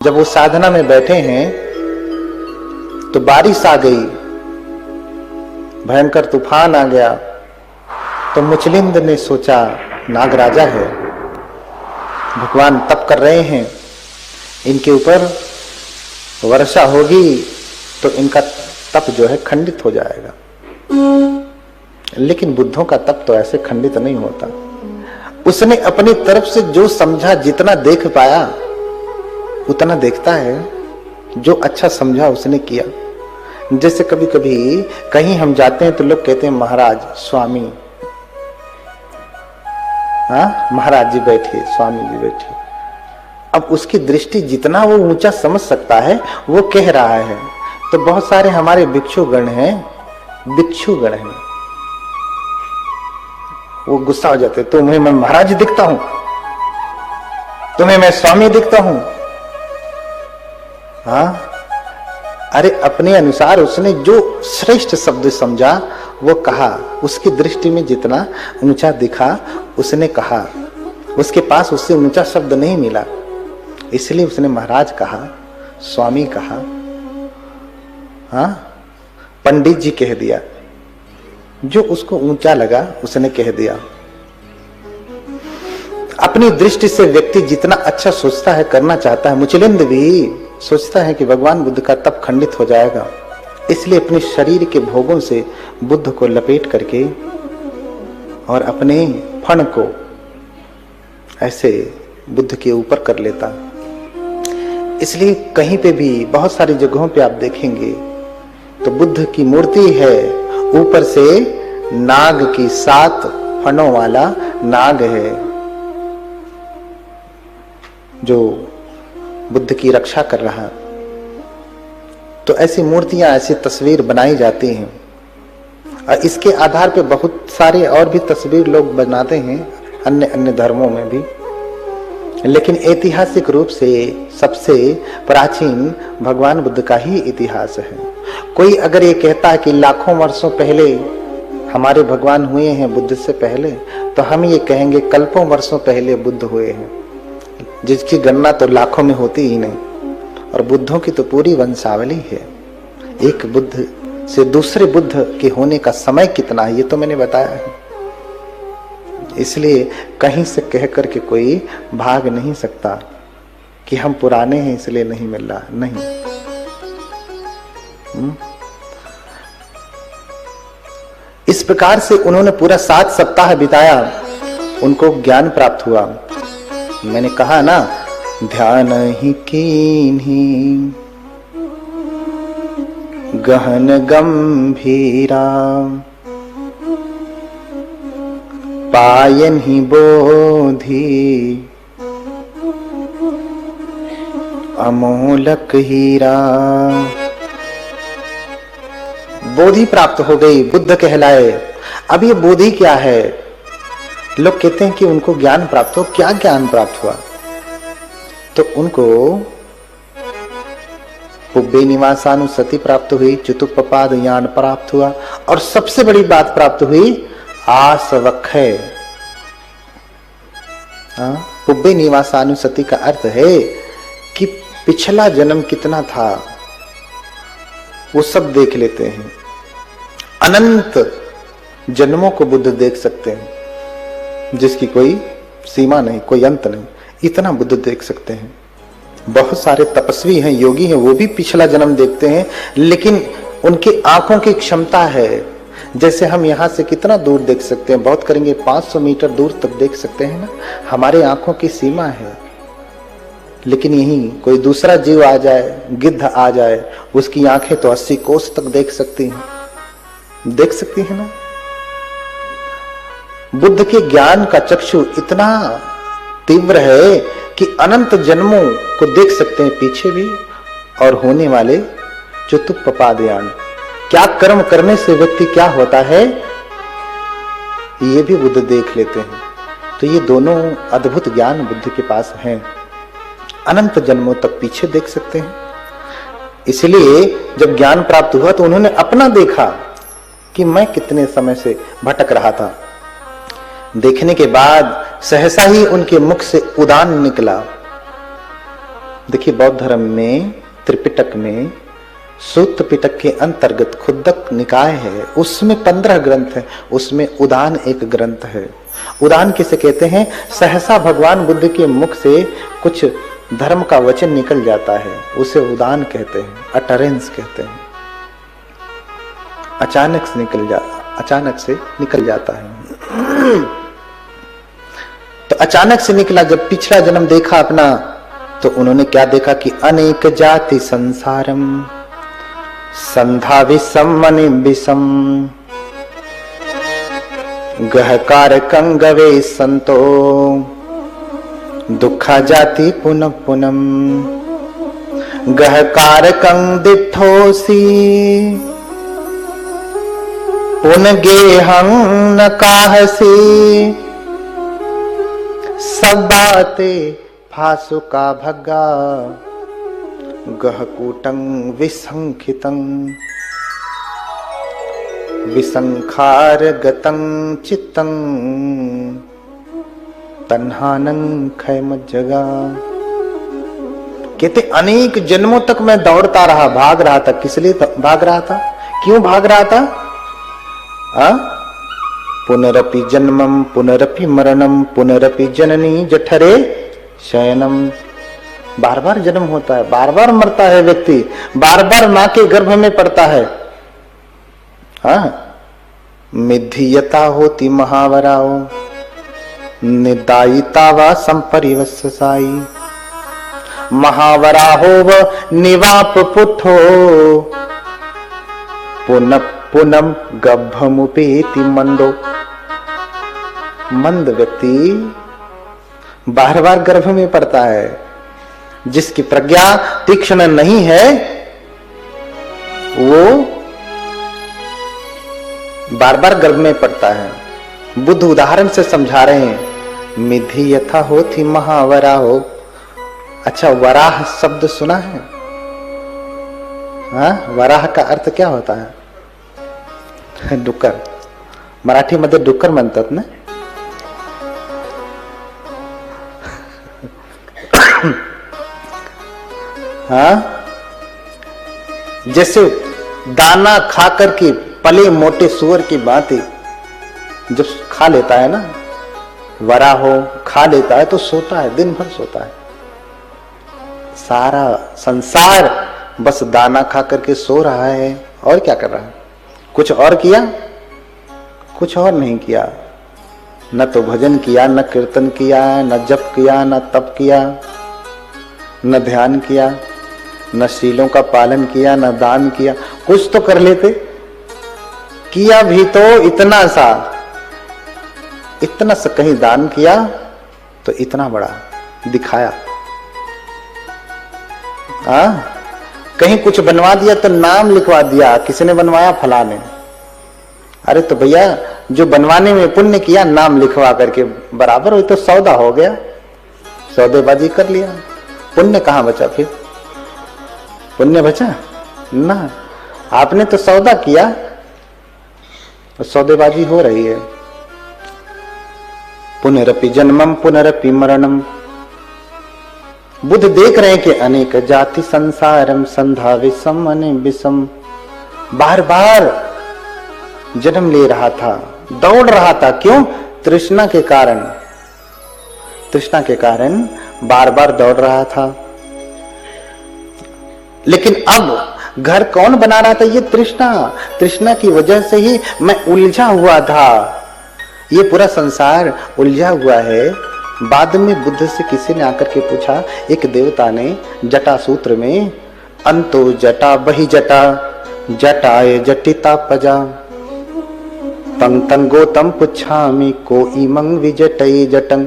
जब वो साधना में बैठे हैं तो बारिश आ गई, भयंकर तूफान आ गया। तो मुचलिंद ने सोचा नागराजा है, भगवान तप कर रहे हैं, इनके ऊपर वर्षा होगी तो इनका तप जो है खंडित हो जाएगा। लेकिन बुद्धों का तप तो ऐसे खंडित नहीं होता। उसने अपनी तरफ से जो समझा, जितना देख पाया उतना देखता है, जो अच्छा समझा उसने किया। जैसे कभी कभी कहीं हम जाते हैं तो लोग कहते हैं महाराज, स्वामी, हाँ महाराज जी बैठिए, स्वामी जी बैठिए। अब उसकी दृष्टि जितना वो ऊंचा समझ सकता है वो कह रहा है। तो बहुत सारे हमारे भिक्षुगण हैं, वो गुस्सा हो जाते, तुम्हें मैं महाराज दिखता हूं, तुम्हें मैं स्वामी दिखता हूं। हाँ, अरे अपने अनुसार उसने जो श्रेष्ठ शब्द समझा वो कहा, उसकी दृष्टि में जितना ऊंचा दिखा उसने कहा। उसके पास उससे ऊंचा शब्द नहीं मिला, इसलिए उसने महाराज कहा, स्वामी कहा, हाँ पंडित जी कह दिया। जो उसको ऊंचा लगा उसने कह दिया। अपनी दृष्टि से व्यक्ति जितना अच्छा सोचता है, करना चाहता है, मुचलिंद भी सोचता है कि भगवान बुद्ध का तप खंडित हो जाएगा, इसलिए अपने शरीर के भोगों से बुद्ध को लपेट करके और अपने फण को ऐसे बुद्ध के ऊपर कर लेता। इसलिए कहीं पे भी, बहुत सारी जगहों पे आप देखेंगे तो बुद्ध की मूर्ति है, ऊपर से नाग की 7 फणों वाला नाग है जो बुद्ध की रक्षा कर रहा। तो ऐसी मूर्तियां, ऐसी तस्वीर बनाई जाती हैं और इसके आधार पे बहुत सारे और भी तस्वीर लोग बनाते हैं अन्य अन्य धर्मों में भी। लेकिन ऐतिहासिक रूप से सबसे प्राचीन भगवान बुद्ध का ही इतिहास है। कोई अगर ये कहता है कि लाखों वर्षों पहले हमारे भगवान हुए हैं बुद्ध से पहले, तो हम ये कहेंगे कल्पों वर्षों पहले बुद्ध हुए हैं, जिसकी गणना तो लाखों में होती ही नहीं। और बुद्धों की तो पूरी वंशावली है। एक बुद्ध से दूसरे बुद्ध के होने का समय कितना है ये तो मैंने बताया है। इसलिए कहीं से कह करके कोई भाग नहीं सकता कि हम पुराने हैं इसलिए नहीं मिल रहा, नहीं। इस प्रकार से उन्होंने पूरा 7 सप्ताह बिताया, उनको ज्ञान प्राप्त हुआ। मैंने कहा ना, ध्यान ही कीन्ही गहन गंभीरा, पायन ही बोधि अमोलक हीरा। बोधि प्राप्त हो गई, बुद्ध कहलाए। अब ये बोधि क्या है? लोग कहते हैं कि उनको ज्ञान प्राप्त हो। क्या ज्ञान प्राप्त हुआ? तो उनको पुब्बे निवासानुसति प्राप्त हुई, चतुप्पपाद ज्ञान प्राप्त हुआ, और सबसे बड़ी बात प्राप्त हुई आसवक्षय। पुब्बे निवासानुसति का अर्थ है कि पिछला जन्म कितना था वो सब देख लेते हैं। अनंत जन्मों को बुद्ध देख सकते हैं, जिसकी कोई सीमा नहीं, कोई अंत नहीं। इतना बुद्ध देख सकते हैं। बहुत सारे तपस्वी हैं, योगी हैं, वो भी पिछला जन्म देखते हैं, लेकिन उनकी आंखों की क्षमता है। जैसे हम यहाँ से कितना दूर देख सकते हैं, बहुत करेंगे 500 मीटर दूर तक देख सकते हैं ना, हमारे आंखों की सीमा है। लेकिन यही कोई दूसरा जीव आ जाए, गिद्ध आ जाए, उसकी आंखें तो 80 कोस तक देख सकती हैं, देख सकती है ना। बुद्ध के ज्ञान का चक्षु इतना तीव्र है कि अनंत जन्मों को देख सकते हैं, पीछे भी और होने वाले। चतुप्पपादयान, क्या कर्म करने से व्यक्ति क्या होता है ये भी बुद्ध देख लेते हैं। तो ये दोनों अद्भुत ज्ञान बुद्ध के पास हैं। अनंत जन्मों तक पीछे देख सकते हैं। इसलिए जब ज्ञान प्राप्त हुआ तो उन्होंने अपना देखा कि मैं कितने समय से भटक रहा था। देखने के बाद सहसा ही उनके मुख से उदान निकला, देखिए बौद्ध धर्म में त्रिपिटक में सूत्र पिटक के अंतर्गत खुद्दक निकाय है, उसमें 15 ग्रंथ है, उसमें उदान एक ग्रंथ है। उदान किसे कहते हैं? सहसा भगवान बुद्ध के मुख से कुछ धर्म का वचन निकल जाता है, उसे उदान कहते हैं, अटरेंस कहते हैं। अचानक से निकल जाता है। तो अचानक से निकला। जब पिछला जन्म देखा अपना, तो उन्होंने क्या देखा कि अनेक जाति संसारम संधा विषम मनि विषम गहकार कंगवे संतो दुखा जाति पुनः पुनम गहकार कंग दिठोसी पुनगेहं न काहसी सब बाते फासुका भगा गहकूटं विसंखितं विसंखार गतं चित्तं तन्हानं खैम जगा। कहते अनेक जन्मों तक मैं दौड़ता रहा, भाग रहा था। किस लिए भाग रहा था? क्यों भाग रहा था? पुनरपि जन्मम पुनरपि मरणम पुनरपि जननी जठरे शयनम। बार बार जन्म होता है, बार बार मरता है व्यक्ति, बार बार मां के गर्भ में पड़ता है। मिध्यता होती महावराओ निदायिता व संपरिवसाई महावराहो व निवाप पुठो पुनम गभमुपेति मंदो। मंद व्यक्ति बार बार गर्भ में पड़ता है। जिसकी प्रज्ञा तीक्ष्ण नहीं है वो बार बार गर्भ में पड़ता है। बुद्ध उदाहरण से समझा रहे हैं। मिधि यथा हो थी महावरा हो। अच्छा, वराह शब्द सुना है? वराह का अर्थ क्या होता है? डुक्कर। मराठी मध्ये डुक्कर म्हणतात ना? जैसे दाना खा करके पले मोटे सुअर की भांति जब खा लेता है ना, वरा हो खा लेता है तो सोता है, दिन भर सोता है। सारा संसार बस दाना खा करके सो रहा है। और क्या कर रहा है? कुछ और किया? कुछ और नहीं किया। न तो भजन किया, न कीर्तन किया, न जप किया, न तप किया, न ध्यान किया, न शीलों का पालन किया, न दान किया। कुछ तो कर लेते। किया भी तो इतना सा कहीं दान किया तो इतना बड़ा दिखाया। कहीं कुछ बनवा दिया तो नाम लिखवा दिया, किसी ने बनवाया फलाने। अरे तो भैया जो बनवाने में पुण्य किया नाम लिखवा करके बराबर हो तो सौदा हो गया, सौदेबाजी कर लिया। पुण्य कहां बचा? फिर पुण्य बचा ना। आपने तो सौदा किया, सौदेबाजी हो रही है। पुनरपि जन्मम पुनरपि मरणम। बुद्ध देख रहे हैं कि अनेक जाति संसारम संधा विषम अने विषम। बार बार जन्म ले रहा था, दौड़ रहा था। क्यों? तृष्णा के कारण। तृष्णा के कारण बार बार दौड़ रहा था। लेकिन अब घर कौन बना रहा था? ये तृष्णा। तृष्णा की वजह से ही मैं उलझा हुआ था। ये पूरा संसार उलझा हुआ है। बाद में बुद्ध से किसी ने आकर के पूछा, एक देवता ने जटा सूत्र में, अंतो जटा बहि जटा जटाए जटिता पजा तंग तंगो तम पुच्छामि को इमंग विजटई जटंग।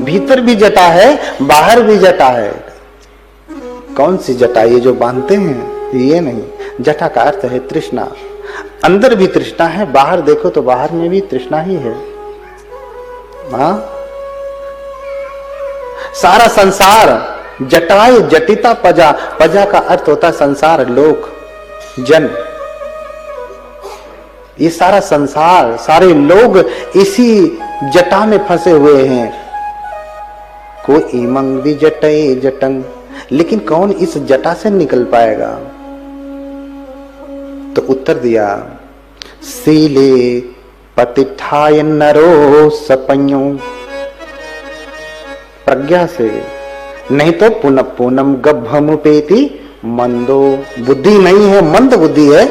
भीतर भी जटा है, बाहर भी जटा है। कौन सी जटा? ये जो बांधते हैं ये नहीं। जटा का अर्थ है तृष्णा। अंदर भी तृष्णा है, बाहर देखो तो बाहर में भी तृष्णा ही है। सारा संसार जटाए जटिता पजा। पजा का अर्थ होता है संसार, लोक, जन। ये सारा संसार, सारे लोग इसी जटा में फंसे हुए हैं। को इमंग विजटय जटंग, लेकिन कौन इस जटा से निकल पाएगा? तो उत्तर दिया, सीले पतिठाय नरो सपन्यो, प्रज्ञा से, नहीं तो पुनः पूनम गभमुपेति मंदो, बुद्धि नहीं है, मंद बुद्धि है,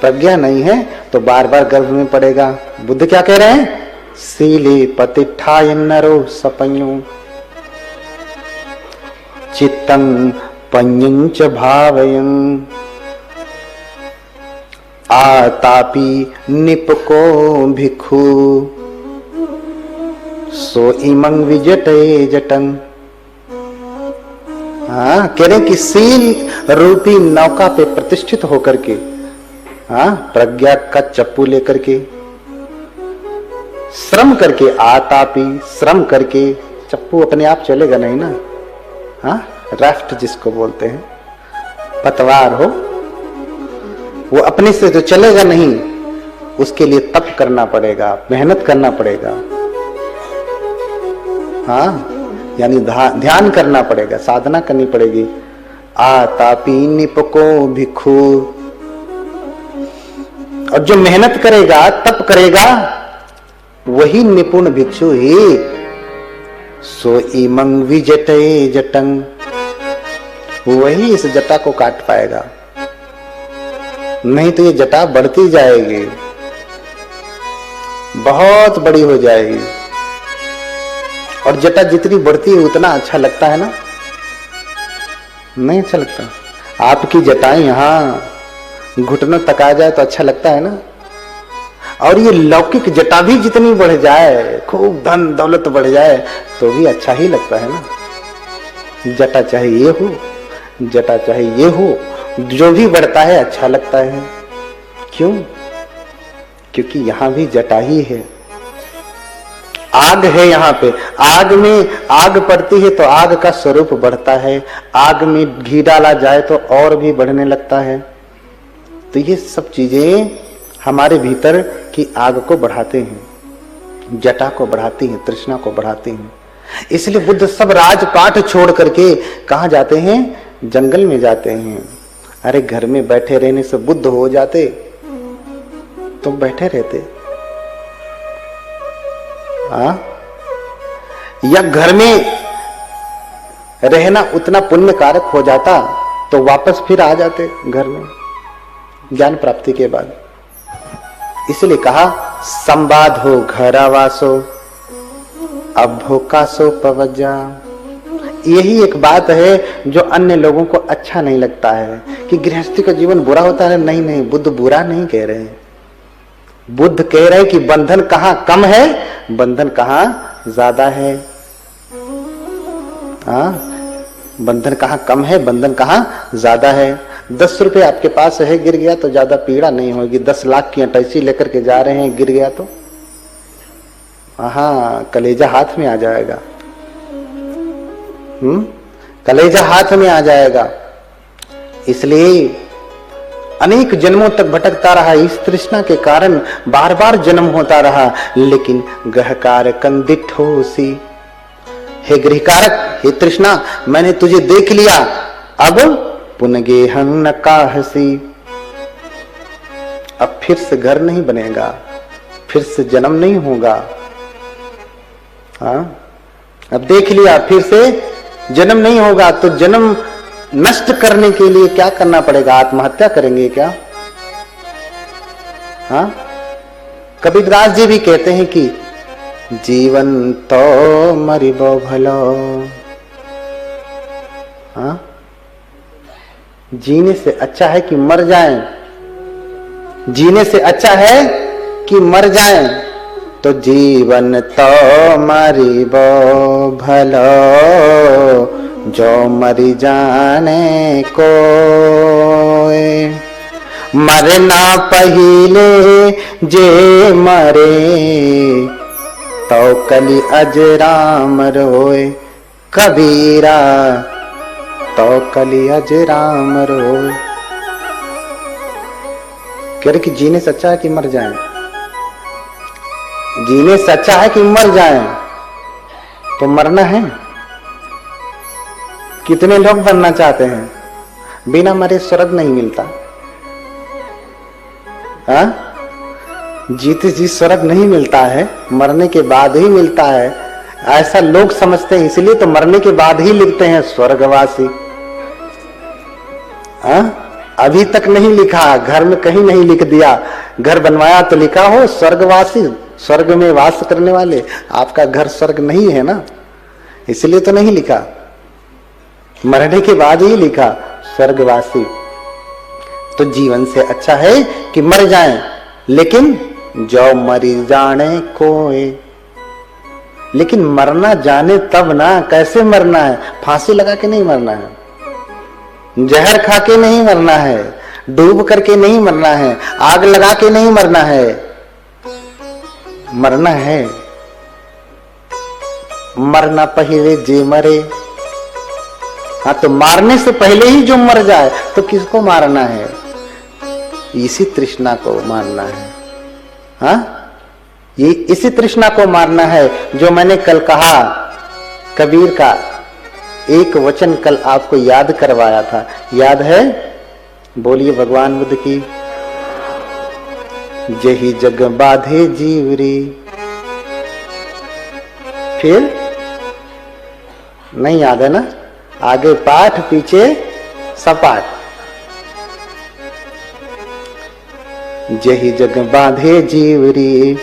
प्रज्ञा नहीं है तो बार बार गर्भ में पड़ेगा। बुद्ध क्या कह रहे हैं? सीले पतिठाय नरो सपन्यो, चित्तं पञ्च भावयं, आतापि निपको भिक्षु, सो इमं विजटे जटं। हाँ, कह रहे कि सील रूपी नौका पे प्रतिष्ठित होकर के, हाँ, प्रज्ञा का चप्पू लेकर के, श्रम करके, आतापी श्रम करके, चप्पू अपने आप चलेगा नहीं ना, हाँ, राफ्ट जिसको बोलते हैं, पतवार हो, वो अपने से तो चलेगा नहीं, उसके लिए तप करना पड़ेगा, मेहनत करना पड़ेगा, हाँ, यानी ध्यान करना पड़ेगा, साधना करनी पड़ेगी। आतापी निपको भिक्षु, और जो मेहनत करेगा, तप करेगा, वही निपुण भिक्षु ही सो इमंग विजटे जटंग, वही इस जटा को काट पाएगा, नहीं तो ये जटा बढ़ती जाएगी, बहुत बड़ी हो जाएगी। और जटा जितनी बढ़ती है उतना अच्छा लगता है ना? नहीं अच्छा लगता। आपकी जटाएं यहाँ घुटनों तक आ जाए तो अच्छा लगता है ना? और ये लौकिक जटा भी जितनी बढ़ जाए, खूब धन दौलत बढ़ जाए तो भी अच्छा ही लगता है ना? जटा चाहे ये हो, जटा चाहे ये हो, जो भी बढ़ता है अच्छा लगता है। क्यों? क्योंकि यहाँ भी जटा ही है, आग है यहाँ पे। आग में आग पड़ती है तो आग का स्वरूप बढ़ता है, आग में घी डाला जाए तो और भी बढ़ने लगता है। तो ये सब चीजें हमारे भीतर की आग को बढ़ाते हैं, जटा को बढ़ाती हैं, तृष्णा को बढ़ाती हैं। इसलिए बुद्ध सब राजपाट छोड़ करके कहाँ जाते हैं? जंगल में जाते हैं। अरे घर में बैठे रहने से बुद्ध हो जाते तो बैठे रहते, हाँ? या घर में रहना उतना पुण्य कारक हो जाता तो वापस फिर आ जाते घर में ज्ञान प्राप्ति के बाद। इसलिए कहा संवाद हो घरावासो अभोकासो पवज्जा। यही एक बात है जो अन्य लोगों को अच्छा नहीं लगता है कि गृहस्थी का जीवन बुरा होता है। नहीं नहीं, बुद्ध बुरा नहीं कह रहे हैं। बुद्ध कह रहे हैं कि बंधन कहाँ कम है, बंधन कहाँ ज्यादा है। हाँ, बंधन कहाँ कम है, बंधन कहाँ ज्यादा है। 10 रुपए आपके पास है, गिर गया तो ज्यादा पीड़ा नहीं होगी। 10 लाख की अटैची लेकर के जा रहे हैं, गिर गया तो हाँ, कलेजा हाथ में आ जाएगा। कलेजा हाथ में आ जाएगा। इसलिए अनेक जन्मों तक भटकता रहा, इस तृष्णा के कारण बार बार जन्म होता रहा। लेकिन गहकार कंदिठोसी, हे गृहकारक, हे तृष्णा, मैंने तुझे देख लिया, अब पुनगेहं न काहसी, अब फिर से घर नहीं बनेगा, फिर से जन्म नहीं होगा। हाँ, अब देख लिया, फिर से जन्म नहीं होगा। तो जन्म नष्ट करने के लिए क्या करना पड़ेगा? आत्महत्या करेंगे क्या? हाँ, कबीरदास जी भी कहते हैं कि जीवन तो मरिबो भलो। हाँ, जीने से अच्छा है कि मर जाएं। जीने से अच्छा है कि मर जाएं। तो जीवन तो मरिबो भलो, जो मरी जाने को। मरना पहिले जे मरे, तो कली अजराम रोए। कबीरा तो कली अजराम रोए। कह रहे कि जीने से अच्छा है कि मर जाएं। जीने से अच्छा है कि मर जाएं। तो मरना है कितने लोग बनना चाहते हैं? बिना मरे स्वर्ग नहीं मिलता। हाँ, जीते जी स्वर्ग नहीं मिलता है, मरने के बाद ही मिलता है, ऐसा लोग समझते हैं। इसलिए तो मरने के बाद ही लिखते हैं स्वर्गवासी। अभी तक नहीं लिखा, घर में कहीं नहीं लिख दिया। घर बनवाया तो लिखा हो स्वर्गवासी, स्वर्ग में वास करने वाले। आपका घर स्वर्ग नहीं है ना, इसलिए तो नहीं लिखा। मरने के बाद ही लिखा स्वर्गवासी। तो जीवन से अच्छा है कि मर जाएं, लेकिन जो मरी जाने कोई। लेकिन मरना जाने तब ना, कैसे मरना है? फांसी लगा के नहीं मरना है, जहर खा के नहीं मरना है, डूब करके नहीं मरना है, आग लगा के नहीं मरना है। मरना है, मरना पहले जे मरे। हाँ, तो मारने से पहले ही जो मर जाए तो किसको मारना है? इसी तृष्णा को मारना है। हाँ, ये इसी तृष्णा को मारना है। जो मैंने कल कहा, कबीर का एक वचन कल आपको याद करवाया था, याद है? बोलिए भगवान बुद्ध की। जही जग बाधे जीवरी। फिर नहीं याद है ना? आगे पाठ पीछे सपाट। जही जग बांधे जीवरी,